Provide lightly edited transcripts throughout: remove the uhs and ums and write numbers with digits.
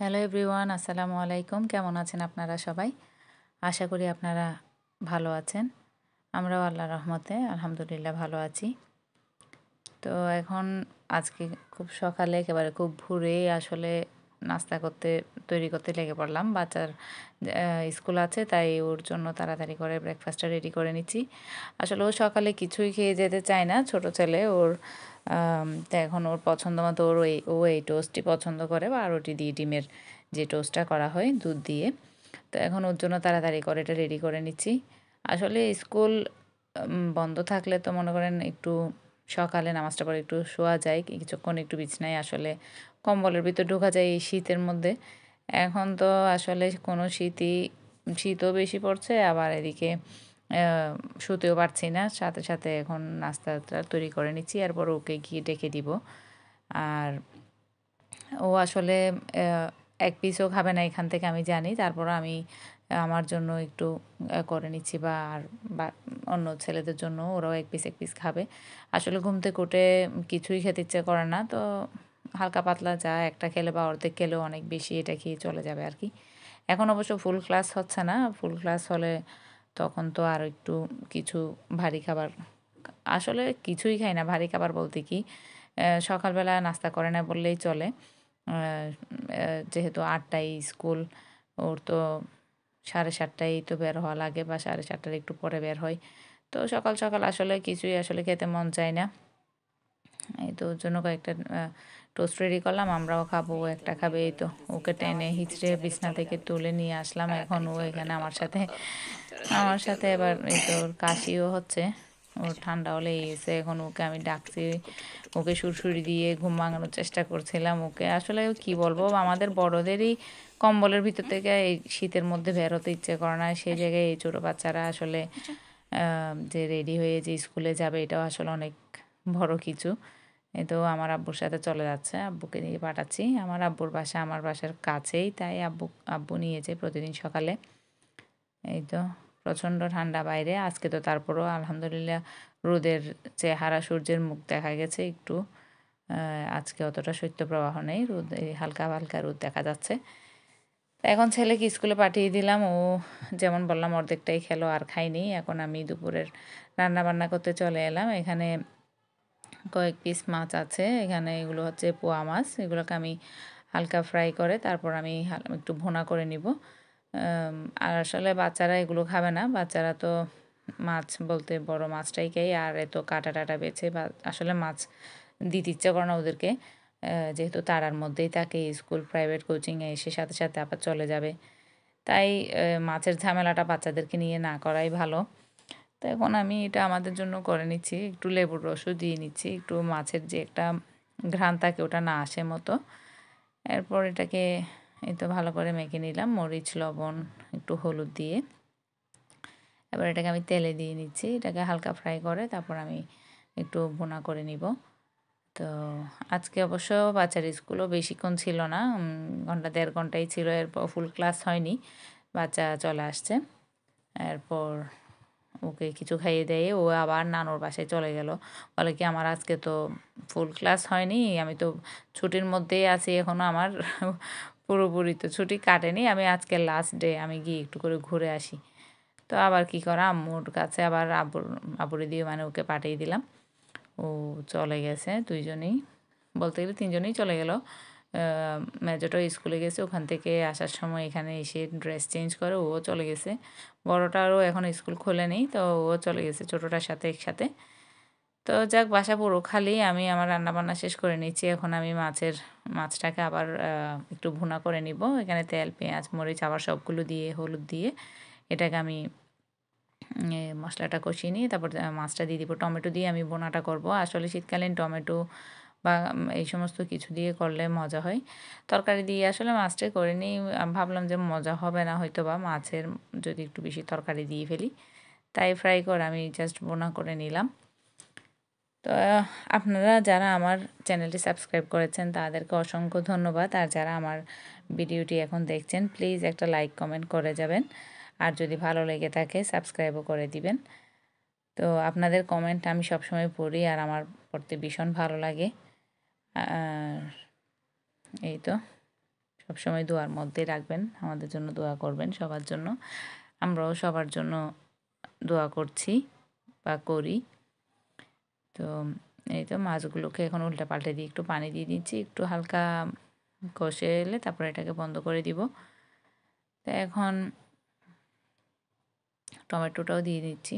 Hello everyone, আসসালামু আলাইকুম। কেমন আছেন আপনারা সবাই? আশা করি আপনারা ভালো আছেন। আমরাও আল্লাহর রহমতে আলহামদুলিল্লাহ ভালো আছি। তো এখন আজকে খুব সকালে একেবারে খুব ভোরেই আসলে নাস্তা তৈরি করতে লেগে পড়লাম। বাচ্চার স্কুল আছে, তাই ওর জন্য তাড়াতাড়ি করে ব্রেকফাস্টটা রেডি করে নিচ্ছি। আসলে ও সকালে কিছুই খেয়ে যেতে চায় না, ছোট ছেলে। তো এখন ওর পছন্দ মতো ও এই টোস্টই পছন্দ করে, বা রুটি দিয়ে ডিমের যে টোস্টটা করা হয় দুধ দিয়ে। তো এখন ওর জন্য তাড়াতাড়ি করে এটা রেডি করে নিচ্ছি। আসলে স্কুল বন্ধ থাকলে তো মনে করেন একটু সকালে নামাজটা পড়ে একটু শোয়া যায়, কিছুক্ষণ একটু বিছানায় আসলে কম্বলের ভিতর ঢোকা যায় এই শীতের মধ্যে। এখন তো আসলে কোনো শীতও বেশি পড়ছে, আবার এদিকে শুতেও পারছি না। সাথে সাথে এখন নাস্তাটা তৈরি করে নিচ্ছি, এরপর ওকে গিয়ে ডেকে দিব। আর ও আসলে এক পিসও খাবে না এখান থেকে, আমি জানি। তারপরও আমি আমার জন্য একটু করে নিচ্ছি, বা অন্য ছেলেদের জন্য, ওরাও এক পিস খাবে। আসলে ঘুম থেকে উঠে কিছুই খেতে ইচ্ছে করে না, তো হালকা পাতলা যা একটা খেলে বা অর্ধেক খেলেও অনেক বেশি এটা খেয়ে চলে যাবে আর কি। এখন অবশ্য ফুল ক্লাস হচ্ছে না, ফুল ক্লাস হলে তখন তো আরও একটু কিছু ভারী খাবার, আসলে কিছুই খাই না ভারী খাবার বলতে কি, সকালবেলা নাস্তা করে না বললেই চলে। যেহেতু ৮টায় স্কুল, ওর তো 7:30টায় তো বের হওয়া লাগে, বা 7:30টার একটু পরে বের হয়। তো সকাল সকাল আসলে কিছুই আসলে খেতে মন চায় না। এই তো ওর জন্য কয়েকটা টোস্ট রেডি করলাম, আমরাও খাবো, ও একটা খাবে। এই তো ওকে টেনে হিঁচড়ে বিছনা থেকে তুলে নিয়ে আসলাম। এখন ও এখানে আমার সাথে এবার এই তো ওর কাশিও হচ্ছে, ওর ঠান্ডাও লেগে গেছে। এখন ওকে আমি ডাকছি, ওকে সুড়সুড়ি দিয়ে ঘুম ভাঙানোর চেষ্টা করছিলাম। ওকে আসলে কি বলবো, আমাদের বড়দেরই কম্বলের ভিতর থেকে এই শীতের মধ্যে বের হতে ইচ্ছে করে না, সেই জায়গায় এই ছোটো বাচ্চারা আসলে যে রেডি হয়ে যে স্কুলে যাবে, এটাও আসলে অনেক বড় কিছু। এই তো আমার আব্বুর সাথে চলে যাচ্ছে, আব্বুকে নিয়ে পাঠাচ্ছি। আমার আব্বুর বাসা আমার বাসার কাছেই, তাই আব্বু নিয়ে যায় প্রতিদিন সকালে। এই তো প্রচণ্ড ঠান্ডা বাইরে আজকে, তো তারপরও আলহামদুলিল্লাহ রোদের চেহারা, সূর্যের মুখ দেখা গেছে একটু। আজকে অতটা শৈত্যপ্রবাহ নেই, রোদ এই হালকা হালকা রোদ দেখা যাচ্ছে। এখন ছেলেকে স্কুলে পাঠিয়ে দিলাম, ও যেমন বললাম অর্ধেকটাই খেলো, আর খাইনি। এখন আমি দুপুরের রান্না বান্না করতে চলে এলাম। এখানে কয়েক পিস মাছ আছে, এখানে এগুলো হচ্ছে পোয়া মাছ। এগুলোকে আমি হালকা ফ্রাই করে তারপর আমি একটু ভুনা করে নিব। আর আসলে বাচ্চারা এগুলো খাবে না, বাচ্চারা তো মাছ বলতে বড় মাছটাই খাই, আর এত কাটা টাটা বেছে বা আসলে মাছ দিতে ইচ্ছে করে না ওদেরকে। যেহেতু তারার মধ্যেই থাকে স্কুল, প্রাইভেট কোচিংয়ে এসে সাথে সাথে আবার চলে যাবে, তাই মাছের ঝামেলাটা বাচ্চাদেরকে নিয়ে না করাই ভালো। তো এখন আমি এটা আমাদের জন্য করে নিচ্ছি, একটু লেবুর রসও দিয়ে নিচ্ছি, একটু মাছের যে একটা ঘ্রাণ থাকে ওটা না আসে মতো। এরপর এটাকে এই তো ভালো করে মেখে নিলাম, মরিচ, লবণ, একটু হলুদ দিয়ে। এবার এটাকে আমি তেলে দিয়ে নিচ্ছি, এটাকে হালকা ফ্রাই করে তারপর আমি একটু ভুনা করে নিব। তো আজকে অবশ্য বাচ্চার স্কুলও বেশিক্ষণ ছিল না, ঘন্টা 1.5 ঘন্টাই ছিল। এরপর ফুল ক্লাস হয়নি, বাচ্চা চলে আসছে। এরপর ওকে কিছু খাইয়ে দিয়ে ও আবার নানুর বাসায় চলে গেল। বলে কি, আমার আজকে তো ফুল ক্লাস হয়নি, আমি তো ছুটির মধ্যেই আছি এখনও, আমার পুরোপুরি তো ছুটি কাটেনি, আমি আজকে লাস্ট ডে, আমি গিয়ে একটু করে ঘুরে আসি। তো আবার কি করা, আম্মুর কাছে আবার আব্বুরে দিয়ে মানে ওকে পাঠিয়ে দিলাম। ও চলে গেছে, দুইজনেই বলতে গেলে 3জনেই চলে গেল। মেজোটাও স্কুলে গেছে, ওখান থেকে আসার সময় এখানে এসে ড্রেস চেঞ্জ করে ও চলে গেছে। বড়টারও এখন স্কুল খোলেনি, তো ও চলে গেছে ছোটোটার সাথে একসাথে। তো যাক, বাসা পুরো খালি। আমি আমার রান্নাবান্না শেষ করে নিচ্ছি। এখন আমি মাছটাকে আবার একটু ভুনা করে নিব। এখানে তেল, পেঁয়াজ, মরিচ আবার সবগুলো দিয়ে, হলুদ দিয়ে এটাকে আমি মশলাটা কষিয়ে নিয়ে তারপর মাছটা দিয়ে দিব। টমেটো দিয়ে আমি ভুনাটা করব। আসলে শীতকালীন টমেটো বা এই সমস্ত কিছু দিয়ে করলে মজা হয়। তরকারি দিয়ে আসলে মাছটাই করে নিই। ভাবলাম যে মজা হবে না হয়তো, বা মাছের যদি একটু বেশি তরকারি দিয়ে ফেলি, তাই ফ্রাই করে আমি জাস্ট ভুনা করে নিলাম। তো আপনারা যারা আমার চ্যানেলটি সাবস্ক্রাইব করেছেন তাদেরকে অসংখ্য ধন্যবাদ। আর যারা আমার ভিডিওটি এখন দেখছেন, প্লিজ একটা লাইক কমেন্ট করে যাবেন। আর যদি ভালো লেগে থাকে সাবস্ক্রাইবও করে দিবেন। তো আপনাদের কমেন্ট আমি সবসময় পড়ি, আর আমার পড়তে ভীষণ ভালো লাগে। আর এই তো সবসময় দোয়ার মধ্যেই রাখবেন, আমাদের জন্য দোয়া করবেন, সবার জন্য। আমরাও সবার জন্য দোয়া করছি বা করি। তো এই তো মাছগুলোকে এখন উল্টে পাল্টে দিয়ে একটু পানি দিয়ে দিচ্ছি, একটু হালকা কষে এলে তারপরে এটাকে বন্ধ করে দিব। তো এখন টমেটোটাও দিয়ে দিচ্ছি।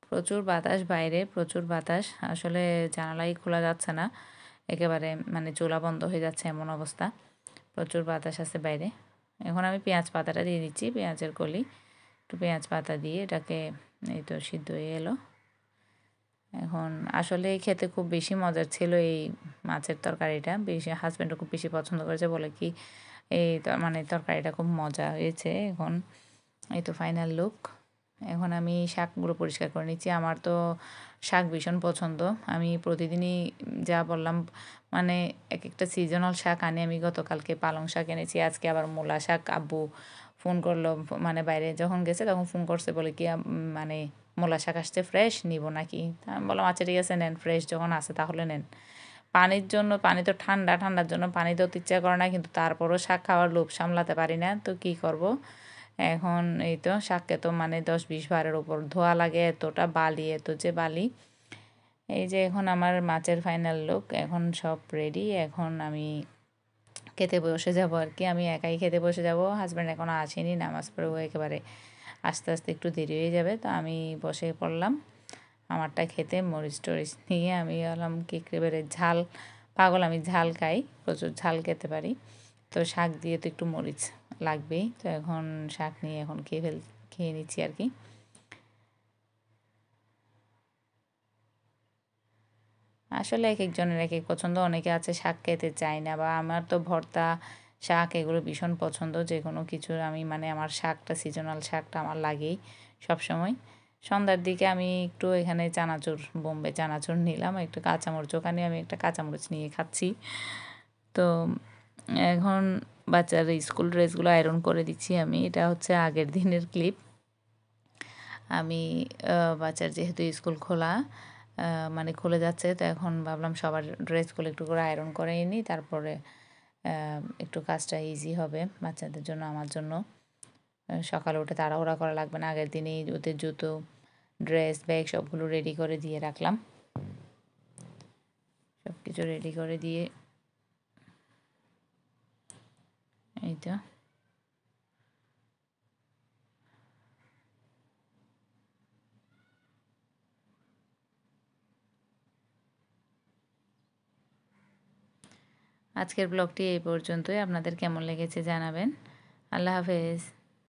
প্রচুর বাতাস বাইরে, প্রচুর বাতাস, আসলে জানালাই খোলা যাচ্ছে না, একেবারে মানে চুলা বন্ধ হয়ে যাচ্ছে এমন অবস্থা, প্রচুর বাতাস আছে বাইরে। এখন আমি পেঁয়াজ পাতাটা দিয়ে দিচ্ছি, পেঁয়াজের কলি, একটু পেঁয়াজ পাতা দিয়ে এটাকে, এই তো সিদ্ধ হয়ে এলো। এখন আসলে খেতে খুব বেশি মজার ছিল এই মাছের তরকারিটা, বেশি হাজব্যান্ডও খুব বেশি পছন্দ করেছে, বলে কি এই মানে তরকারিটা খুব মজা হয়েছে। এখন এই তো ফাইনাল লুক। এখন আমি শাকগুলো পরিষ্কার করে নিচ্ছি। আমার তো শাক ভীষণ পছন্দ, আমি প্রতিদিনই যা বললাম মানে এক একটা সিজনাল শাক আনি। আমি গতকালকে পালং শাক এনেছি, আজকে আবার মূলা শাক। আব্বু ফোন করলো, মানে বাইরে যখন গেছে তখন ফোন করছে, বলে কি মানে মূলা শাক আসছে ফ্রেশ, নিব নাকি? আমি বললাম আচ্ছা ঠিক আছে নেন, ফ্রেশ যখন আসে তাহলে নেন। পানির জন্য, পানি তো ঠান্ডা, ঠান্ডার জন্য পানি তো ইচ্ছা করে না, কিন্তু তারপরও শাক খাওয়ার লোভ সামলাতে পারি না, তো কী করব। এখন এই তো শাককে তো মানে 10-20 বারের উপর ধোয়া লাগে, এতটা বালি, এত যে বালি। এই যে এখন আমার মাছের ফাইনাল লুক, এখন সব রেডি। এখন আমি খেতে বসে যাব আর কি, আমি একাই খেতে বসে যাব, হাজব্যান্ড এখনও আসেনি, নামাজ পড়ে ও একেবারে আস্তে আস্তে একটু দেরি হয়ে যাবে, তো আমি বসে পড়লাম আমারটা খেতে। মরিচ টরিচ নিয়ে আমি হলাম কি একেবারে ঝাল পাগল, আমি ঝাল খাই, প্রচুর ঝাল খেতে পারি, তো শাক দিয়ে তো একটু মরিচ লাগবেই। তো এখন শাক নিয়ে এখন খেয়ে নিচ্ছি আর কি। আসলে এক একজনের এক এক পছন্দ, অনেকে আছে শাক খেতে চায় না, বা আমার তো ভর্তা শাক এগুলো ভীষণ পছন্দ, যে কোনো কিছু আমি মানে আমার শাকটা, সিজনাল শাকটা আমার লাগেই সবসময়। সন্ধ্যার দিকে আমি একটু এখানে চানাচুর, বোম্বে চানাচুর নিলাম, একটু কাঁচামরিচ, ওখানে আমি একটা কাঁচামরিচ নিয়ে খাচ্ছি। তো এখন বাচ্চার স্কুল ড্রেসগুলো আয়রন করে দিচ্ছি আমি, এটা হচ্ছে আগের দিনের ক্লিপ। আমি বাচ্চার যেহেতু স্কুল খোলা, মানে খুলে যাচ্ছে, তো এখন ভাবলাম সবার ড্রেসগুলো একটু করে আয়রন করে নিই, তারপরে একটু কাজটা ইজি হবে বাচ্চাদের জন্য, আমার জন্য। সকালে উঠে তাড়াহুড়া করা লাগবে না, আগের দিনেই ওদের জুতো, ড্রেস, ব্যাগ সবগুলো রেডি করে দিয়ে রাখলাম, সব কিছু রেডি করে দিয়ে এই তো আজকের ব্লগটি এই পর্যন্তই। আপনাদের কেমন লেগেছে জানাবেন। আল্লাহ হাফেজ।